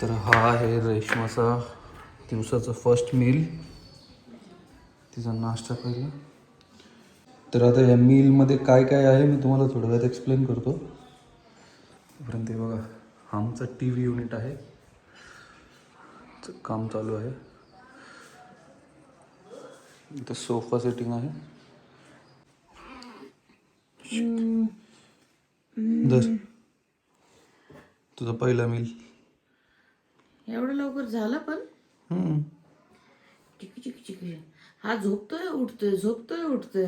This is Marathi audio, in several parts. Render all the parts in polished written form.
तर हा आहे रेश्माचा दिवसाचा फर्स्ट मील, तिचा नाश्ता पहिला. तर आता या मीलमध्ये काय काय आहे मी तुम्हाला थोड्या वेळात एक्सप्लेन करतो. तोपर्यंत हे बघा, हा आमचा टी व्ही युनिट आहे, काम चालू आहे. इथं सोफा सेटिंग आहे. दर तुझा पहिला मील. एवढं लवकर झालं पण चिकी चिकी चिकी. हा झोपतोय उठतोय, झोपतोय उठतोय.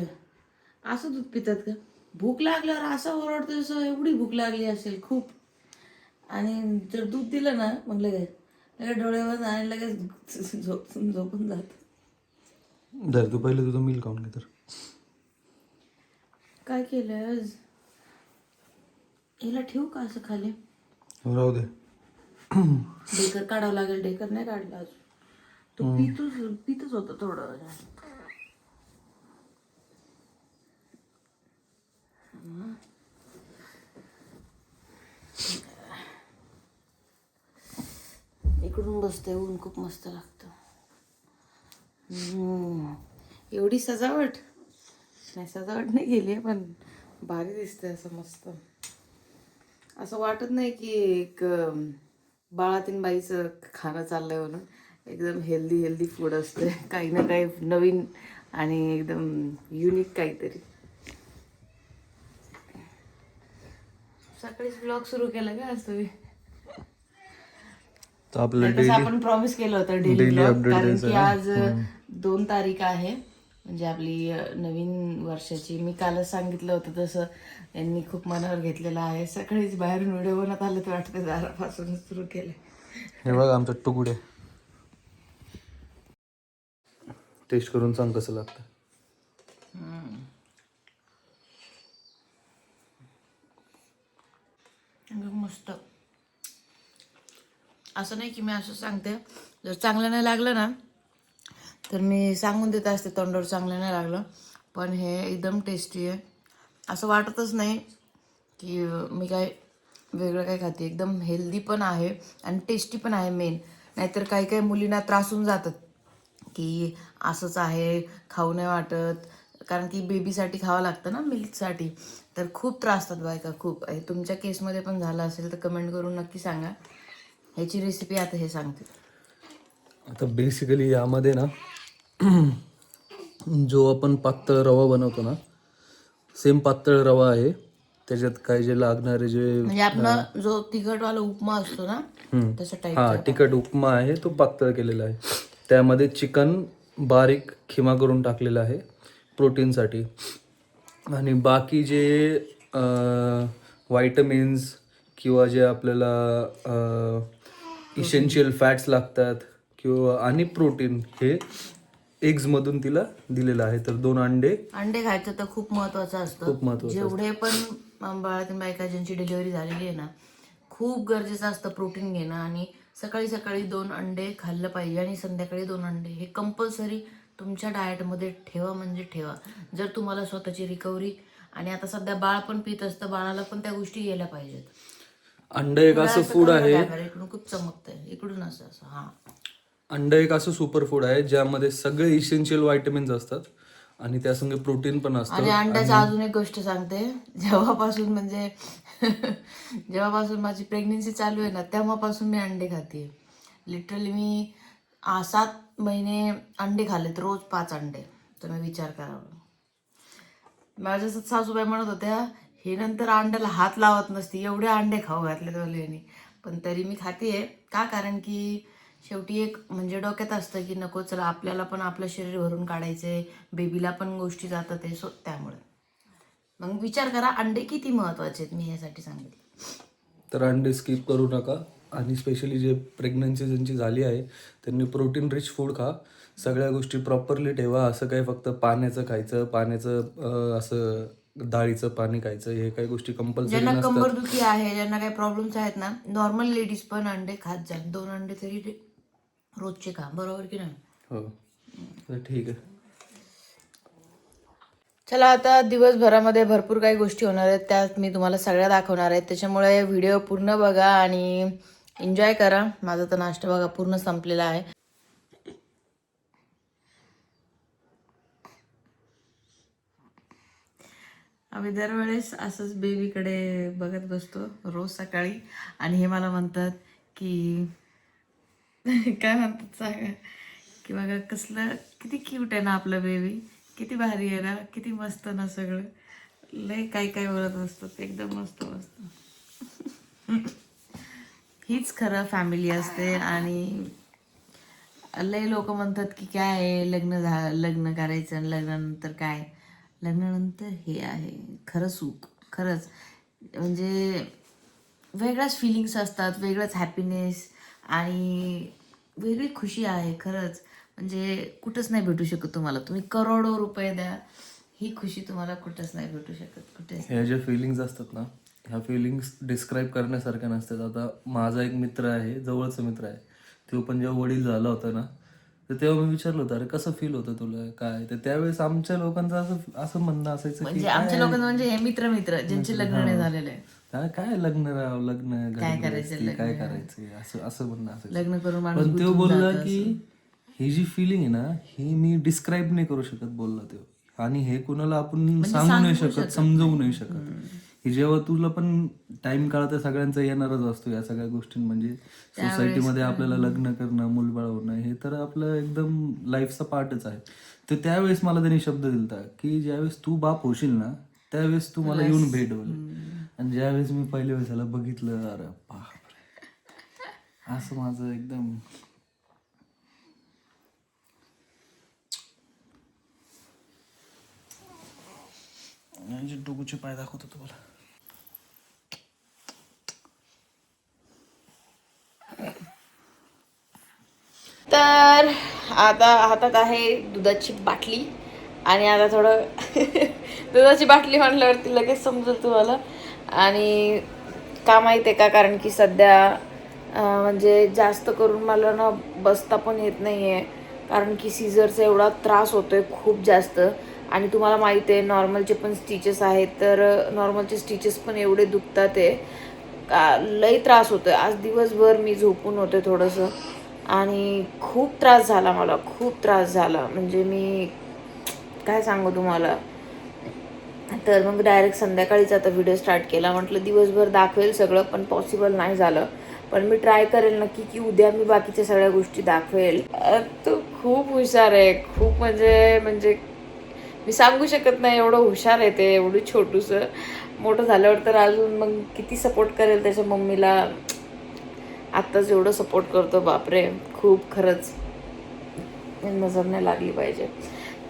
असं दूध पितात का? भूक लागल्यावर असं ओरडतोय, असं एवढी भूक लागली असेल खूप. आणि जर दूध दिलं ना मग लगेच डोळ्यावर आणि लगेच झोपून जात. दर तू पहिले तुझं मील खाऊन घे. तर काय केलं आज? हिला ठेवू का असं खाली? राहू दे. ढेकर काढावं लागेल. ढेकर नाही काढला अजून. तो पितच होता थोडं. इकडून बसते, ऊन खूप मस्त लागतं. एवढी सजावट नाही, सजावट नाही केली पण भारी दिसते असं मस्त. असं वाटत नाही की एक बाळातीन बाईचं खाणं चाललंय म्हणून. एकदम हेल्दी हेल्दी फूड असते, काही ना काही नवीन आणि एकदम युनिक काहीतरी. सकाळीच ब्लॉग सुरू केला का आज तुम्ही? तर आपलं नाही, तसं आपण प्रॉमिस केलं होतं डेली ब्लॉग, अपडेट कारण द्यायचं की ना. आज 2 तारीख आहे, म्हणजे आपली नवीन वर्षाची. मी कालच सांगितलं होतं तसं यांनी खूप मनावर घेतलेलं आहे. सकाळीच बाहेरून व्हिडिओ बनत आले तर वाटतं दारापासूनच सुरू केलं. हे बघा आमचं तुकडे. टेस्ट करून सांग कसं लागतं. मस्त. असं नाही की मी असं सांगते, जर चांगलं नाही लागलं ना तर मी सांगून देत असते तोंडावर चांगलं नाही लागलं. पण हे एकदम टेस्टी आहे. असं वाटतच नाही की मी काय वेगळं काय खाते. एकदम हेल्दी पण आहे आणि टेस्टी पण आहे मेन. नाहीतर काही काही मुलींना त्रास होऊन जातात की असंच आहे, खाऊ नाही वाटत. कारण की बेबीसाठी खावं लागतं ना, मिल्कसाठी. तर खूप त्रासतात बायका, खूप. तुमच्या केसमध्ये पण झालं असेल तर कमेंट करून नक्की सांगा. ह्याची रेसिपी आता हे सांगते. आता बेसिकली यामध्ये ना जो आपण पातळ रवा बनवतो ना, सेम पातळ रवा आहे. त्याच्यात काय जे लागणारे जे म्हणजे आपला जो तिखटवाला उपमा असतो ना तसं हा टाईपचा. तिखट उपमा आहे, तो पातळ केलेला आहे. त्यामध्ये चिकन बारीक खिमा करून टाकलेला आहे प्रोटीनसाठी. आणि बाकी जे व्हायटमिन्स किंवा जे आपल्याला इसेन्शियल फॅट्स लागतात किंवा आणि प्रोटीन हे एग्जमधून तिला दिलेलं आहे. तर 2 अंडे अंडे खायचं तर खूप महत्वाचं असतं. खूप महत्त्वाचं असतं. जेवढे पण बाळातीन बायका ज्यांची डिलिव्हरी झालेली आहे ना, खूप गरजेचं असतं प्रोटीन घेणं. आणि सकाळी सकाळी 2 अंडे खाल्लं पाहिजे आणि संध्याकाळी 2 अंडे हे कंपल्सरी तुमच्या डाएटमध्ये ठेवा, म्हणजे ठेवा. जर तुम्हाला स्वतःची रिकव्हरी, आणि आता सध्या बाळ पण पित असतं, बाळाला पण त्या गोष्टी गेल्या पाहिजेत. अंड एक असं फूड आहे, इकडून खूप चमकतंय, इकडून असं असं. हा, अंड एक असं सुपर फूड आहे ज्यामध्ये सगळे इसेन्शियल व्हायटमिन्स असतात आणि त्यासंगे प्रोटीन पण असतं. आणि अंड्याचं अजून एक गोष्ट सांगते. जेव्हापासून म्हणजे जेव्हापासून माझी प्रेग्नेन्सी चालू आहे ना, तेव्हापासून मी अंडे खाते. लिटरली मी 7 महिने अंडे खाल्लेत, रोज 5 अंडे. तुम्ही विचार करावं. माझ्या सासूबाई म्हणत होत्या, हे नंतर अंड्याला हात लावत नसते, एवढे अंडे खाऊ घातले दोघांनी. पण तरी मी खाते. का? कारण की शेवटी एक म्हणजे डोक्यात असतं की नको, चला आपल्याला पण आपलं शरीर भरून काढायचंय, बेबीला पण गोष्टी जातात आहे, सो त्यामुळे. मग विचार करा अंडे किती महत्वाचे आहेत, मी यासाठी सांगितलं. तर अंडे स्किप करू नका. आणि स्पेशली जे प्रेग्नन्सी ज्यांची झाली आहे त्यांनी प्रोटीन रिच फूड खा. सगळ्या गोष्टी प्रॉपरली ठेवा. असं काही फक्त पाण्याचं खायचं, पाण्याचं असं डाळीचं पाणी खायचं, हे काही गोष्टी कंपल्सरी ज्यांना नसतात. कंबरदुखी आहे, ज्यांना काही प्रॉब्लेम्स आहेत ना, नॉर्मल लेडीज पण अंडे खात जा. 2 अंडे तरी रोजचे खा, बरोबर की नाही? हो, तर ठीक आहे. चला, आता दिवसभरामध्ये भरपूर काही गोष्टी होणार आहेत, त्यात मी तुम्हाला सगळ्या दाखवणार आहेत. त्याच्यामुळे व्हिडिओ पूर्ण बघा आणि एन्जॉय करा. माझा तर नाश्ता बघा पूर्ण संपलेला आहे. आम्ही दरवेळेस असंच बेबीकडे बघत बसतो रोज सकाळी आणि हे मला म्हणतात की काय म्हणतात सांगा की बघा कसलं किती क्यूट आहे ना आपलं बेबी, किती भारी आहे ना, किती मस्त ना सगळं. लय काय काय बोलत असतात, एकदम मस्त मस्त. हीच खरं फॅमिली असते. आणि लय लोक म्हणतात की काय आहे लग्न करायचं आणि लग्नानंतर काय. लग्नानंतर हे आहे खरं सुख. खरंच म्हणजे वेगळ्याच फिलिंग्स असतात, वेगळंच हॅपीनेस आणि वेगळी खुशी आहे खरंच. म्हणजे कुठंच नाही भेटू शकत तुम्हाला. तुम्ही करोडो रुपये द्या, ही खुशी तुम्हाला कुठंच नाही भेटू शकत, कुठेच. ह्या ज्या फिलिंग्स असतात ना, ह्या फिलिंग्स डिस्क्राईब करण्यासारख्या नसतात. आता माझा एक मित्र आहे, जवळचा मित्र आहे, तो पण जेव्हा वडील झाला होता ना, तर तेव्हा मी विचारलं होतं, अरे कसं फील होतं तुला काय. तर त्यावेळेस आमच्या लोकांचं असं असं म्हणणं असायचं की म्हणजे आमच्या लोकांचं म्हणजे हे मित्र ज्यांचे लग्न नाही झालेले आहे. काय लग्न राव, लग्न काय घरी करायचं गृहस्थी, लग्न? काय करायचंय, असं असं म्हणणं असायचं. लग्न करून माणूस पण तो गुंतून बोलला जातं की असं. ही जी फिलिंग आहे ना, ही मी डिस्क्राईब नाही करू शकत, बोलला तो. आणि हे कुणाला आपण सांगू नाही शकत, समजवू नाही शकत. ही जेव्हा तुला पण टाइम काढता सगळ्यांचा येणारच असतो या सगळ्या गोष्टी. म्हणजे सोसायटीमध्ये आपल्याला लग्न करणं, मूलबाळ होणं, हे तर आपलं एकदम लाईफचा पार्टच आहे. तर त्यावेळेस मला त्यांनी शब्द दिलता की ज्यावेळेस तू बाप होशील ना, त्यावेळेस तू मला येऊन भेट बोलले. आणि ज्यावेळेस मी पहिल्या वेळेस त्याला बघितलं, अरे बापरे, असं माझं एकदम डोकूचे पाय दाखवतो तुम्हाला. तर आता हातात आहे दुधाची बाटली. आणि आता थोडं दुधाची बाटली म्हणल्यावरती लगेच समजेल तुम्हाला. आणि का माहिती आहे का, कारण की सध्या म्हणजे जास्त करून मला ना बसता पण येत नाही आहे. कारण की सीझरचा एवढा त्रास होतो आहे खूप जास्त. आणि तुम्हाला माहिती आहे नॉर्मलचे पण स्टिचेस आहेत, तर नॉर्मलचे स्टिचेस पण एवढे दुखतात आहे का लई त्रास होतो आहे. आज दिवसभर मी झोपून होते थोडंसं आणि खूप त्रास झाला मला, खूप त्रास झाला. म्हणजे मी काय सांगू तुम्हाला. तर मग डायरेक्ट संध्याकाळीच आता व्हिडिओ स्टार्ट केला. म्हटलं दिवसभर दाखवेल सगळं, पण पॉसिबल नाही झालं. पण मी ट्राय करेल नक्की की उद्या मी बाकीच्या सगळ्या गोष्टी दाखवेल. तो खूप हुशार आहे, खूप म्हणजे म्हणजे मी सांगू शकत नाही एवढं हुशार आहे ते. एवढं छोटूसं मोठं झाल्यावर तर अजून मग किती सपोर्ट करेल त्याच्या मम्मीला. आत्ताच एवढं सपोर्ट करतो, बापरे खूप. खरंच नजर नाही लागली पाहिजे.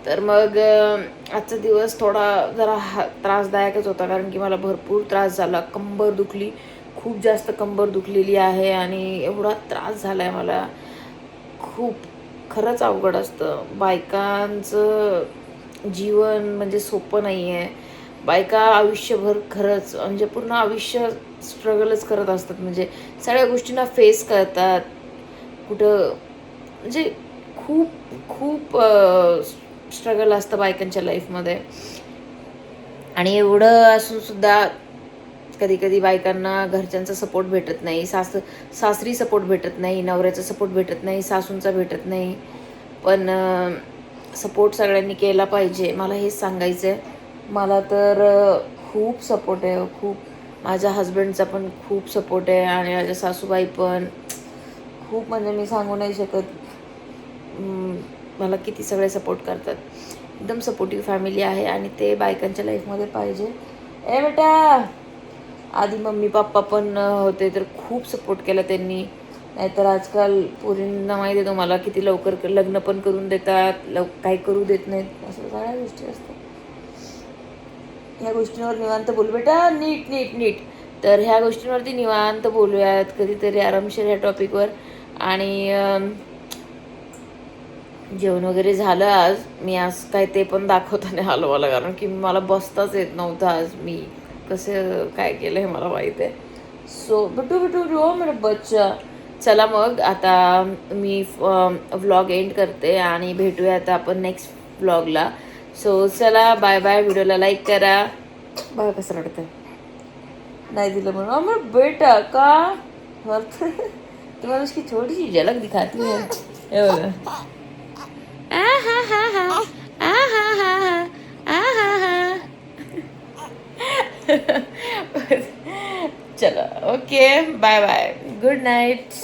तर मग आजचा दिवस थोडा जरा त्रासदायकच होता, कारण की मला भरपूर त्रास झाला. कंबर दुखली, खूप जास्त कंबर दुखलेली आहे आणि एवढा त्रास झाला आहे मला खूप. खरंच अवघड असतं. बायकांचं जीवन म्हणजे सोपं नाही आहे. बायका आयुष्यभर खरंच म्हणजे पूर्ण आयुष्य स्ट्रगलच करत असतात. म्हणजे सगळ्या गोष्टींना फेस करतात. कुठं म्हणजे खूप खूप स्ट्रगल असतं बायकांच्या लाईफमध्ये. आणि एवढं असून सुद्धा कधी कधी बायकांना घरच्यांचा सपोर्ट भेटत नाही, सासरी सपोर्ट भेटत नाही, नवऱ्याचा सपोर्ट भेटत नाही, सासूंचा भेटत नाही. पण सपोर्ट सगळ्यांनी केला पाहिजे, मला हेच सांगायचं आहे. मला तर खूप सपोर्ट आहे, खूप. माझ्या हजबंडचा पण खूप सपोर्ट आहे आणि माझ्या सासूबाई पण खूप. म्हणजे मी सांगू नाही शकत मला किती सगळे सपोर्ट करतात. एकदम सपोर्टिव्ह फॅमिली आहे आणि ते बायकांच्या लाईफमध्ये पाहिजे. ए बेटा, आधी मम्मी पप्पा पण होते तर खूप सपोर्ट केला त्यांनी. नाहीतर आजकाल पोरींना माहिती आहे तुम्हाला किती लवकर लग्न पण करून देतात, काही करू देत नाहीत, असं सगळ्या गोष्टी असतात. ह्या गोष्टींवर निवांत बोलू बेटा, नीट नीट नीट. तर ह्या गोष्टींवरती निवांत बोलूयात कधीतरी आरामशीर ह्या टॉपिकवर. आणि जेवण वगैरे झालं आज. मी आज काय ते पण दाखवताना आलो मला, कारण की मला बसताच येत नव्हतं आज. मी कसं काय केलं हे मला माहीत आहे. सो बिटू बिटू रो मेरा बच्चा. चला मग आता मी व्लॉग एंड करते आणि भेटूया आता आपण नेक्स्ट व्लॉगला. सो चला बाय बाय. व्हिडिओला लाईक करा. बघा कसं रडतं, नाही दिलं म्हणून. बेटा का और तुम्हारा उसकी छोटी सी झलक दिखाती है ये बघा चलो okay bye bye good Knight